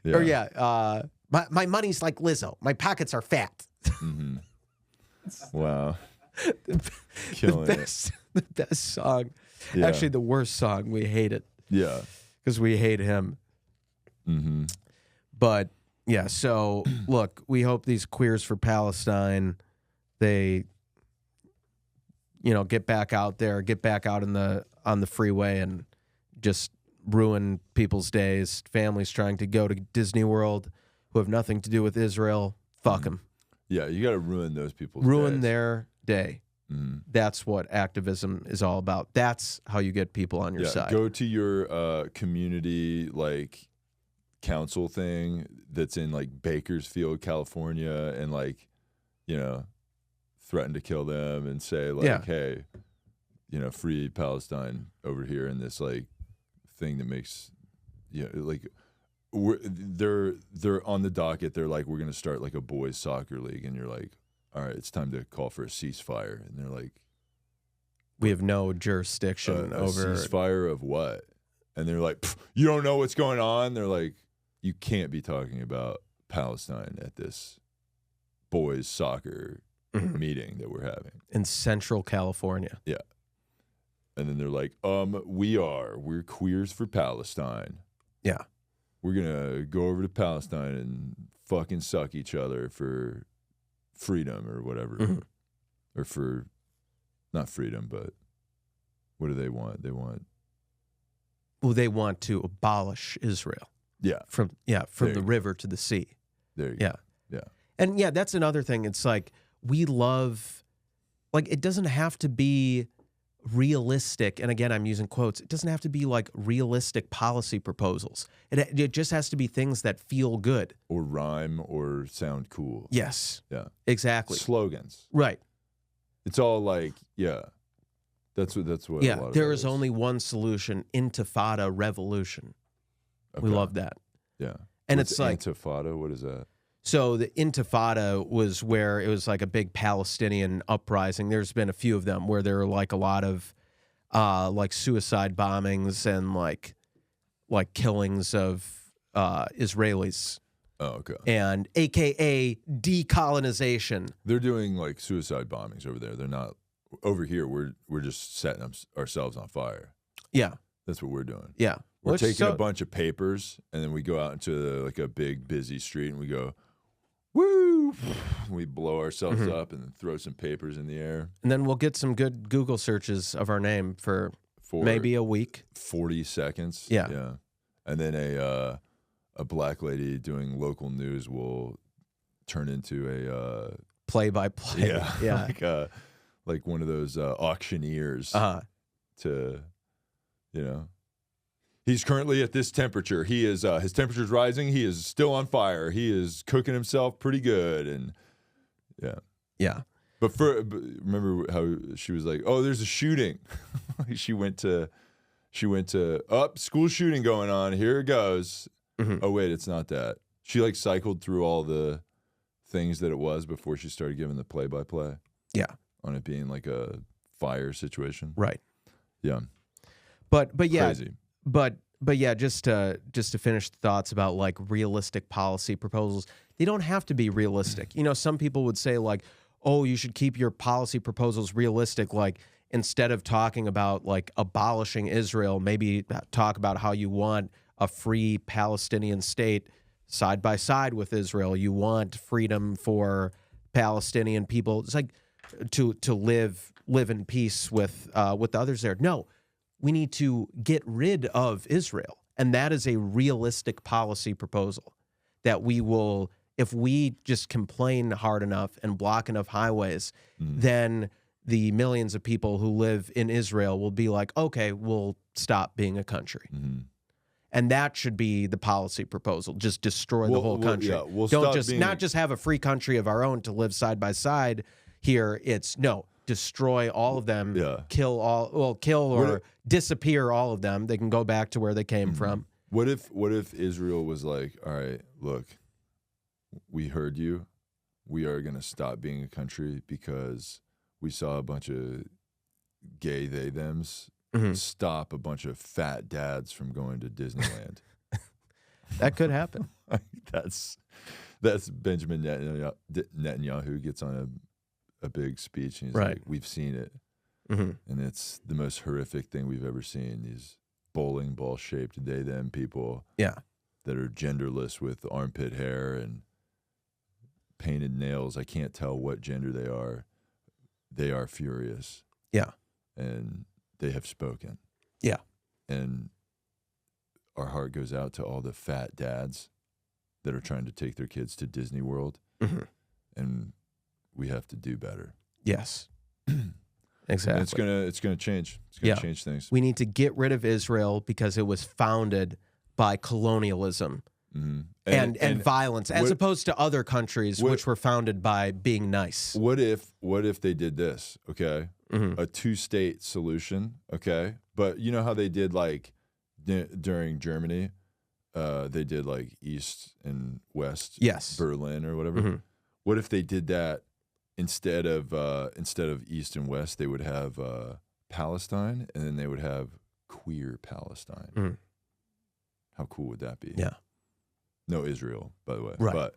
Yeah. Or yeah, My money's like Lizzo. My pockets are fat. Wow. Killing the best song. Yeah. Actually, the worst song. We hate it Yeah. because we hate him. Mm-hmm. But yeah, so look, we hope these queers for Palestine, they, get back out there, get back out on the freeway, and just ruin people's days. Families trying to go to Disney World who have nothing to do with Israel. Fuck them. Yeah, you got to ruin those people's Ruin days. their day. Mm-hmm. That's what activism is all about. That's how you get people on your side. Go to your community council thing that's in Bakersfield, California, and threaten to kill them and say hey, free Palestine over here in this thing that makes they're on the docket. They're like, we're gonna start a boys soccer league, and you're like, all right, it's time to call for a ceasefire, and they're like, we have no jurisdiction over ceasefire of what? And they're like, you don't know what's going on. They're like, you can't be talking about Palestine at this boys soccer meeting that we're having in Central California. Yeah. And then they're like, we're queers for Palestine. Yeah. We're gonna go over to Palestine and fucking suck each other for freedom or whatever. Or for not freedom, but what do they want? They want to abolish Israel. Yeah. From the river to the sea. There you go. Yeah. And yeah, that's another thing. It's we love, it doesn't have to be realistic. And again, I'm using quotes. It doesn't have to be realistic policy proposals. It just has to be things that feel good. Or rhyme or sound cool. Yes. Yeah. Exactly. Slogans. Right. It's all that's what yeah, a lot of there that is only one solution: intifada revolution. We love that. Yeah. And What's it's intifada? What is that? So the intifada was where it was a big Palestinian uprising. There's been a few of them where there are a lot of suicide bombings and killings of Israelis. Oh, okay. And AKA decolonization. They're doing suicide bombings over there. They're not over here. We're just setting ourselves on fire. Yeah. That's what we're doing. Yeah. We're taking a bunch of papers, and then we go out into a big busy street, and we go, woo! We blow ourselves up, and then throw some papers in the air. And then we'll get some good Google searches of our name for maybe a week. 40 seconds. Yeah. Yeah. And then a black lady doing local news will turn into a play-by-play. Yeah. Yeah. Like one of those auctioneers to, he's currently at this temperature. He is his temperature's rising. He is still on fire. He is cooking himself pretty good, and yeah. But remember how she was like, "Oh, there's a shooting." she went to school shooting going on. Here it goes. Oh wait, it's not that. She cycled through all the things that it was before she started giving the play-by-play. Yeah. On it being a fire situation. Right. Yeah. But yeah. Crazy. But yeah, just to finish the thoughts about realistic policy proposals, they don't have to be realistic. Some people would say oh, you should keep your policy proposals realistic. Instead of talking about abolishing Israel, maybe talk about how you want a free Palestinian state side by side with Israel. You want freedom for Palestinian people. It's to live in peace with others there. No. We need to get rid of Israel. And that is a realistic policy proposal that we will, if we just complain hard enough and block enough highways, then the millions of people who live in Israel will be okay, we'll stop being a country. And that should be the policy proposal. Just destroy the whole country. Not just have a free country of our own to live side by side here. It's destroy all of them, kill or disappear all of them. They can go back to where they came from. What if Israel was all right, look, we heard you. We are going to stop being a country because we saw a bunch of gay they-thems stop a bunch of fat dads from going to Disneyland. That could happen. That's Benjamin Netanyahu gets on a big speech, and he's Right. like, "We've seen it, Mm-hmm. and it's the most horrific thing we've ever seen. These bowling ball shaped they/them people, Yeah. that are genderless with armpit hair and painted nails. I can't tell what gender they are. They are furious, Yeah. and they have spoken. Yeah. And our heart goes out to all the fat dads that are trying to take their kids to Disney World, Mm-hmm. and we have to do better. Yes. And Exactly. it's gonna change. It's gonna Yeah. change things. We need to get rid of Israel because it was founded by colonialism Mm-hmm. and violence, as what- opposed to other countries what- which were founded by being nice. What if they did this? Okay, Mm-hmm. a 2-state solution. Okay, but you know how they did like during Germany, they did like East and West, Yes. Berlin or whatever. Mhm. What if they did that instead of East and West? They would have Palestine, and then they would have queer Palestine. Mhm. How cool would that be? Yeah. No Israel, by the way, Right. but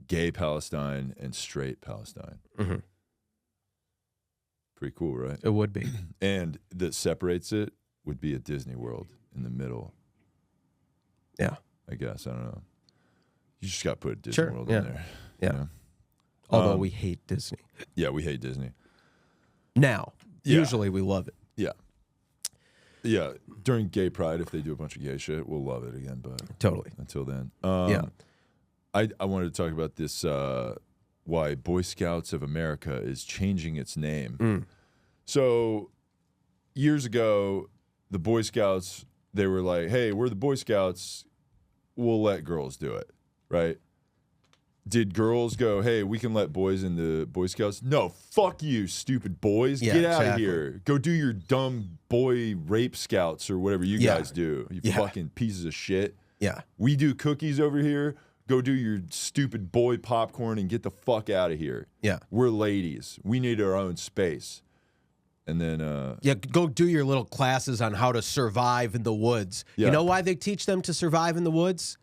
gay Palestine and straight Palestine. Mm-hmm. Pretty cool, right? It would be. And that separates it would be a Disney World in the middle. Yeah. I guess. I don't know. You just got to put a Disney Sure, World yeah. in there. Yeah. you know? Although we hate Disney. Yeah, we hate Disney. Now, Yeah. usually we love it. Yeah. Yeah. During Gay Pride, if they do a bunch of gay shit, we'll love it again. But Totally. until then. Yeah. I wanted to talk about this, why Boy Scouts of America is changing its name. Mm. So years ago, the Boy Scouts, they were like, hey, we're the Boy Scouts. We'll let girls do it, right? Did girls go, hey, we can let boys in the Boy Scouts? No, fuck you, stupid boys. Yeah, Get out of exactly. here. Go do your dumb boy rape scouts or whatever you Yeah. guys do. You Yeah. fucking pieces of shit. Yeah. We do cookies over here. Go do your stupid boy popcorn and get the fuck out of here. Yeah. We're ladies. We need our own space. And then, Yeah, go do your little classes on how to survive in the woods. Yeah. You know why they teach them to survive in the woods?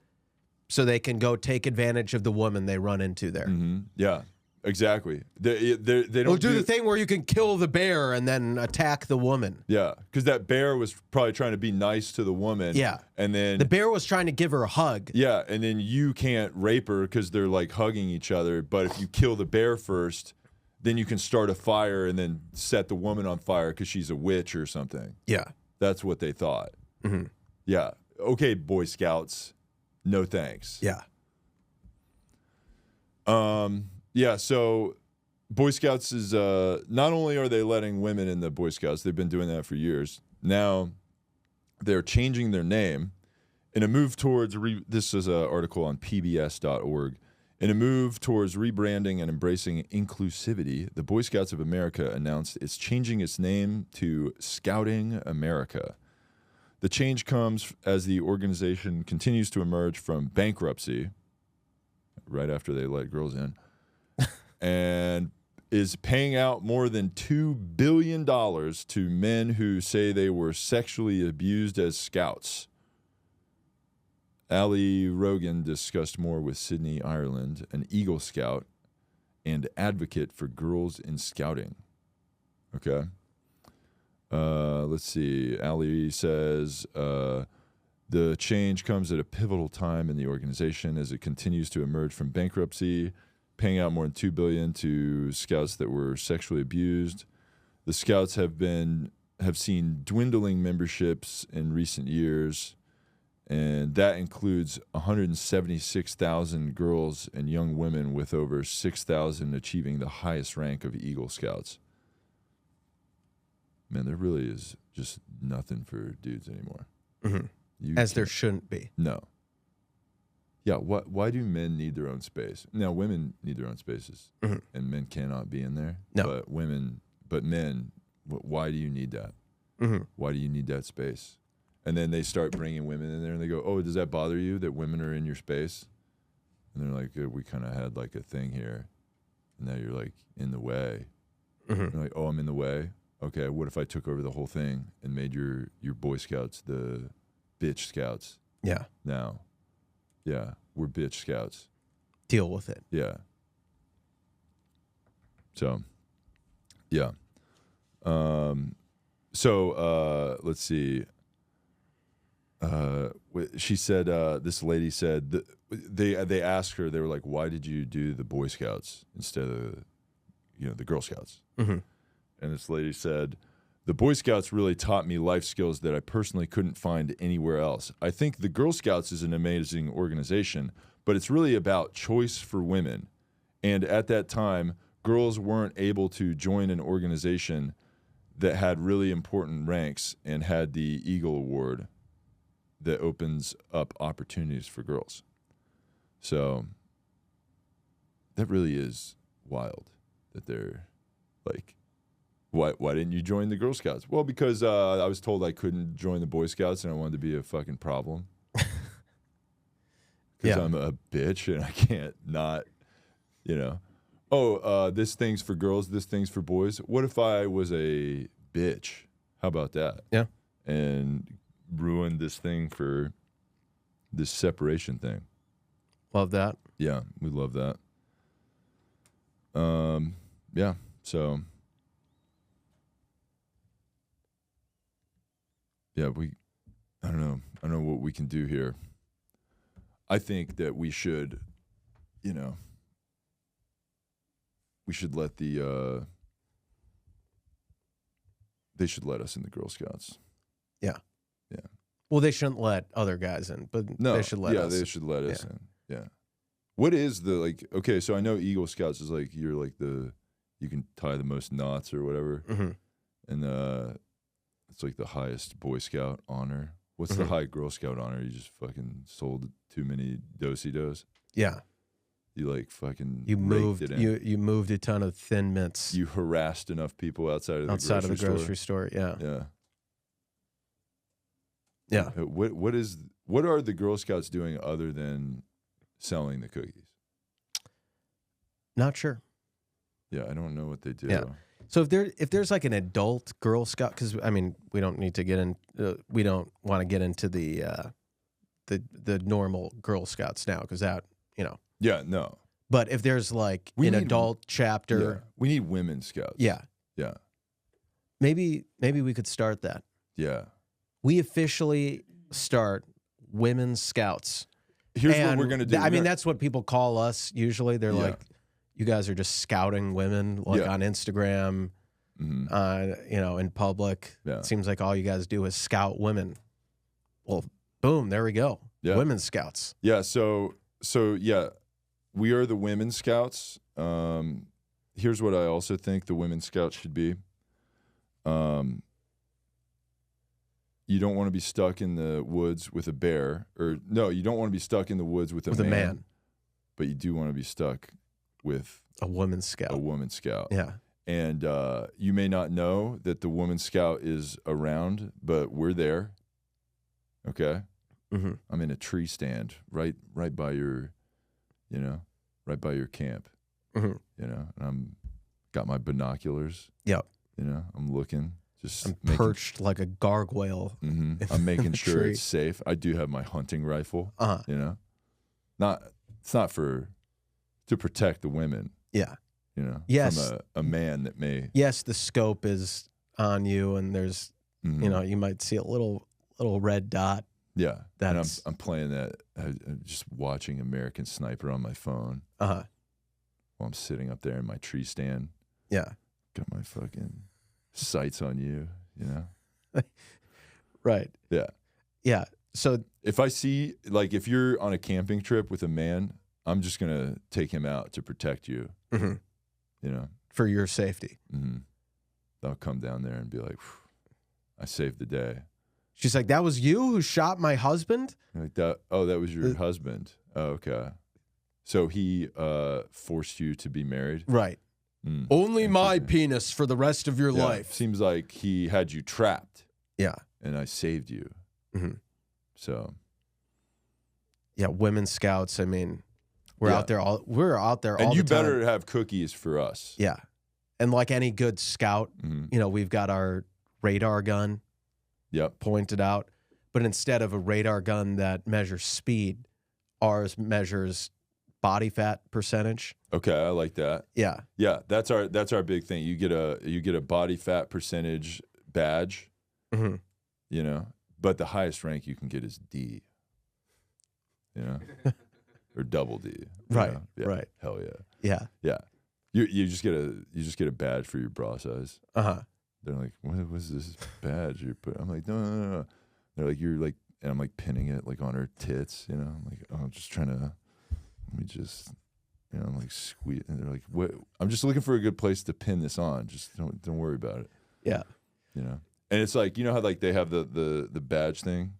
So they can go take advantage of the woman they run into there. yeah, exactly. They don't Or do the thing where you can kill the bear and then attack the woman. Yeah, because that bear was probably trying to be nice to the woman. Yeah. And then, The bear was trying to give her a hug. yeah, and then you can't rape her because they're like hugging each other. But if you kill the bear first, then you can start a fire and then set the woman on fire because she's a witch or something. Yeah. That's what they thought. Mm-hmm. Yeah. Okay, Boy Scouts. No thanks. Yeah. Yeah, so Boy Scouts is not only are they letting women in the Boy Scouts, they've been doing that for years. Now they're changing their name in a move towards this is an article on pbs.org. In a move towards rebranding and embracing inclusivity, the Boy Scouts of America announced it's changing its name to Scouting America. The change comes as the organization continues to emerge from bankruptcy right after they let girls in and is paying out more than $2 billion to men who say they were sexually abused as scouts. Ali Rogan discussed more with Sydney Ireland, an Eagle Scout and advocate for girls in scouting. Okay. Let's see. Ali says the change comes at a pivotal time in the organization as it continues to emerge from bankruptcy, paying out more than $2 billion to scouts that were sexually abused. The scouts have seen dwindling memberships in recent years, and that includes 176,000 girls and young women, with over 6,000 achieving the highest rank of Eagle Scouts. Man, there really is just nothing for dudes anymore. Mm-hmm. As there shouldn't be. No. Yeah, why do men need their own space? Now, women need their own spaces, and men cannot be in there. No. But men, why do you need that? Mm-hmm. Why do you need that space? And then they start bringing women in there, and they go, oh, does that bother you that women are in your space? And they're like, we kind of had like a thing here, and now you're like in the way. Mm-hmm. They're like, oh, I'm in the way? Okay, what if I took over the whole thing and made your Boy Scouts the bitch scouts Yeah. now? Yeah, we're bitch scouts. Deal with it. Yeah. So Yeah. So let's see. She said, this lady said, they asked her, they were like, why did you do the Boy Scouts instead of, the Girl Scouts? Mm-hmm. And this lady said, the Boy Scouts really taught me life skills that I personally couldn't find anywhere else. I think the Girl Scouts is an amazing organization, but it's really about choice for women. And at that time, girls weren't able to join an organization that had really important ranks and had the Eagle Award that opens up opportunities for girls. So that really is wild that they're like, why didn't you join the Girl Scouts? Well, because I was told I couldn't join the Boy Scouts and I wanted to be a fucking problem. Because I'm a bitch and I can't not, this thing's for girls, this thing's for boys. What if I was a bitch? How about that? Yeah. And ruined this thing for this separation thing. Love that. Yeah, we love that. Yeah, so yeah, I don't know what we can do here. I think that we should, we should let they should let us in the Girl Scouts. Yeah. Yeah. Well, they shouldn't let other guys in, but they should let us. Yeah, they should let us in. Yeah. What is okay, so I know Eagle Scouts is like, you're like you can tie the most knots or whatever. Mm-hmm. And it's like the highest Boy Scout honor. What's the high Girl Scout honor? You just fucking sold too many do-si-dos? Yeah. You like fucking you moved raked it in. you moved a ton of Thin Mints. You harassed enough people outside of the grocery store. Yeah. Yeah. Yeah. What are the Girl Scouts doing other than selling the cookies? Not sure. Yeah, I don't know what they do. Yeah. So if there's like an adult Girl Scout, because I mean we don't need to get in. We don't want to get into the normal Girl Scouts now because that Yeah, no. But if there's like an adult chapter, we need women scouts. Yeah. Yeah. Maybe we could start that. Yeah. We officially start women's scouts. Here's what we're gonna do. I mean, that's what people call us usually. They're like, you guys are just scouting women, like on Instagram, in public. Yeah. It seems like all you guys do is scout women. Well, boom, there we go. Yeah. Women's scouts. Yeah. So yeah, we are the women's scouts. Here's what I also think the women's scouts should be. You don't want to be stuck in the woods with a bear, or no, you don't want to be stuck in the woods with a man, but you do want to be stuck with a women's scout. A woman scout. Yeah. And you may not know that the woman scout is around, but we're there. Okay. Mm-hmm. I'm in a tree stand right by your, right by your camp. Mm-hmm. And I'm got my binoculars. Yep. I'm looking. I'm perched like a gargoyle. Mm-hmm. I'm making sure tree. It's safe. I do have my hunting rifle. Uh-huh. It's not to protect the women. Yeah. From a man that may. Yes, the scope is on you, and there's, you might see a little red dot. Yeah. That's. And I'm playing that. I'm just watching American Sniper on my phone. While I'm sitting up there in my tree stand. Yeah. Got my fucking sights on you, Right. Yeah. Yeah. So if I see, like, if you're on a camping trip with a man, I'm just going to take him out to protect you, for your safety. Mm-hmm. I'll come down there and be like, I saved the day. She's like, that was you who shot my husband? Like that. Oh, that was your husband. Oh, okay. So he forced you to be married? Right. Only my penis for the rest of your life. Seems like he had you trapped. Yeah. And I saved you. Mm-hmm. So. Yeah, women scouts. I mean, we're out there all the time. And you better have cookies for us. Yeah. And like any good scout, we've got our radar gun. Yep. Pointed out. But instead of a radar gun that measures speed, ours measures body fat percentage. Okay, I like that. Yeah. Yeah, that's our big thing. You get a body fat percentage badge, Mm-hmm. you know, but the highest rank you can get is D, you know, or double D. Right. Yeah. Right. Hell yeah. Yeah. Yeah. You just get a badge for your bra size. They're like, what was this badge you're putting? I'm like, no. They're like, you're like, and I'm like pinning it like on her tits, you know. I'm like, oh, I'm just trying to, let me just, you know, I'm like squeeze. And they're like, what? I'm just looking for a good place to pin this on. Just don't worry about it. Yeah. You know. And it's like, you know how like they have the badge thing.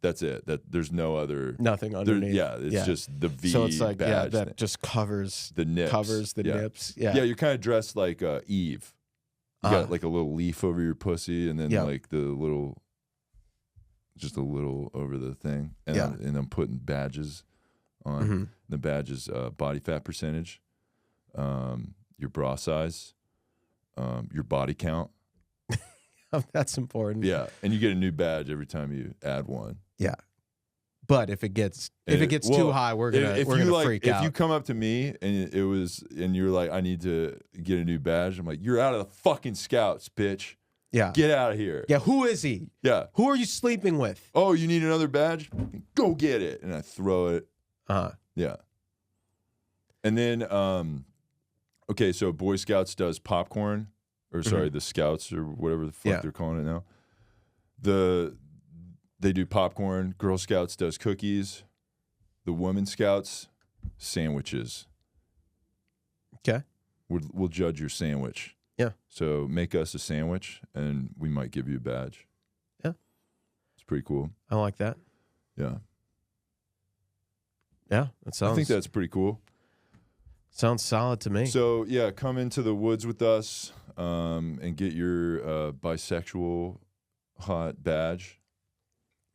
That's it. That there's no other nothing underneath. It's just the V. So it's like badge that thing. just covers the nips. Covers the nips. Yeah. Yeah, you're kind of dressed like Eve. You got like a little leaf over your pussy, and then like the little, just a little over the thing, and I'm putting badges on. Mm-hmm. The badges, body fat percentage, your bra size, your body count. That's important. Yeah, and you get a new badge every time you add one. Yeah. But if it gets too high, we're gonna freak out. If you come up to me and you're like, I need to get a new badge, I'm like, you're out of the fucking Scouts, bitch. Yeah. Get out of here. Yeah. Who is he? Yeah. Who are you sleeping with? Oh, you need another badge? Go get it. And I throw it. Yeah. And then, okay, so Boy Scouts does popcorn, or sorry, the Scouts or whatever the fuck they're calling it now. They do popcorn. Girl Scouts does cookies. The Women Scouts, sandwiches. Okay. We'll judge your sandwich. Yeah. So make us a sandwich, and we might give you a badge. Yeah. It's pretty cool. I like that. Yeah. Yeah, that sounds. I think that's pretty cool. Sounds solid to me. So yeah, come into the woods with us, and get your bisexual hot badge.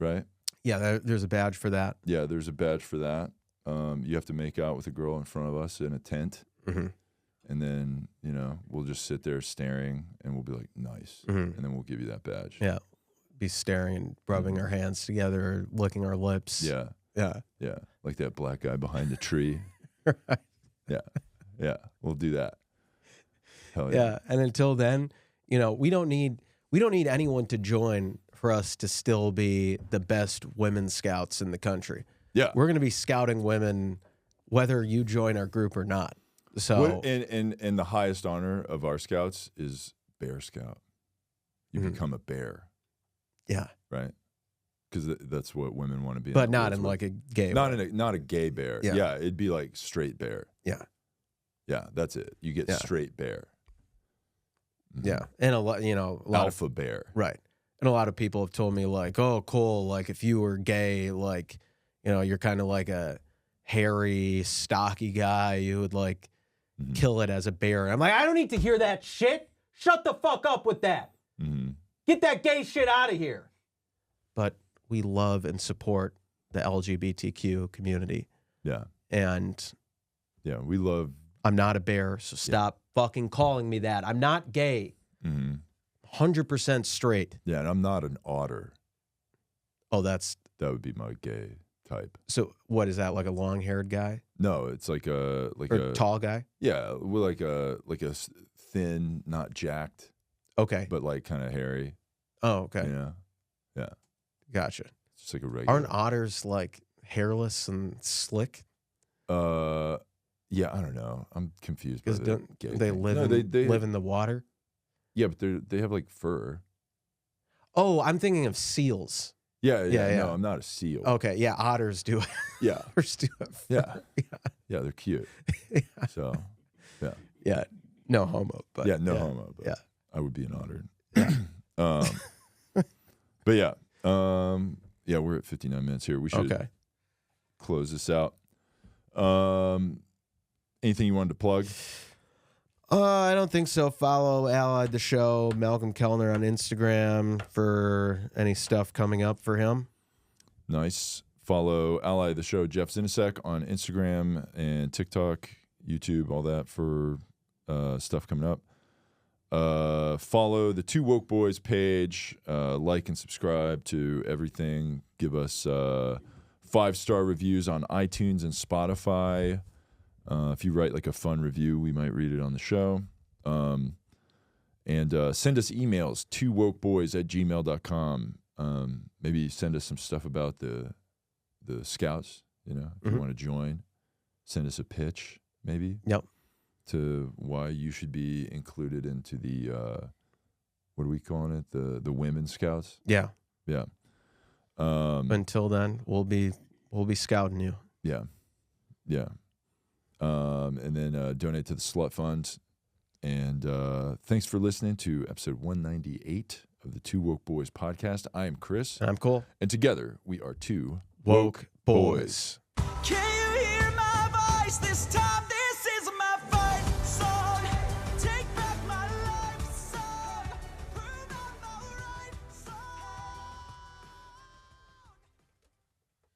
Right? Yeah, there's a badge for that. Yeah, there's a badge for that. You have to make out with a girl in front of us in a tent. Mm-hmm. And then, you know, we'll just sit there staring, and we'll be like, nice. Mm-hmm. And then we'll give you that badge. Yeah. Be staring and rubbing our hands together, licking our lips. Yeah. Yeah. Yeah. Like that black guy behind the tree. Right. Yeah. Yeah. We'll do that. Hell yeah. And until then, you know, we don't need anyone to join for us to still be the best women scouts in the country. Yeah. We're going to be scouting women whether you join our group or not. So and the highest honor of our scouts is Bear Scout. You become a bear. Yeah. Right? Because that's what women want to be. But not in like a gay way. Not a gay bear. Yeah. It'd be like straight bear. Yeah. Yeah, that's it. You get straight bear. Mm-hmm. Yeah. And a lot, you know, alpha bear. Right. And a lot of people have told me like, oh, Cole, like if you were gay, like, you know, you're kind of like a hairy, stocky guy. You would like kill it as a bear. I'm like, I don't need to hear that shit. Shut the fuck up with that. Mm-hmm. Get that gay shit out of here. But we love and support the LGBTQ community. Yeah. And yeah, we love. I'm not a bear, so stop fucking calling me that. I'm not gay. 100% straight. Yeah, and I'm not an otter. Oh, that would be my gay type. So what is that, like a long-haired guy? No, it's like a tall guy. Yeah, we're like a thin, not jacked. Okay, but like kind of hairy. Oh, okay. Yeah. Gotcha. It's just like a regular. Aren't otters like hairless and slick? Yeah, I don't know. I'm confused. Because they live live in the water? Yeah, but they have like fur. Oh, I'm thinking of seals. Yeah. No, I'm not a seal. Okay, yeah, otters do. Yeah. Otters do have fur. Yeah, they're cute. So, yeah. Yeah, no homo. But yeah, no homo. But yeah. I would be an otter. Yeah. But yeah. Yeah, we're at 59 minutes here. We should close this out. Anything you wanted to plug? I don't think so. Follow Allied the Show, Malcolm Kellner on Instagram for any stuff coming up for him. Nice. Follow Allied the Show, Jeff Zinasek on Instagram and TikTok, YouTube, all that for stuff coming up. Follow the TooWokeBoys page. Like and subscribe to everything. Give us 5-star reviews on iTunes and Spotify. If you write like a fun review, we might read it on the show. And send us emails, TooWokeBoys@gmail.com. Maybe send us some stuff about the Scouts, if you want to join. Send us a pitch, maybe. Yep. To why you should be included into the, what are we calling it? The Women's Scouts? Yeah. Yeah. Until then, we'll be scouting you. Yeah. Yeah. And then donate to the Slut Fund. And thanks for listening to episode 198 of the Two Woke Boys podcast. I am Chris. I'm Cole. And together we are Two Woke Boys. Can you hear my voice this time?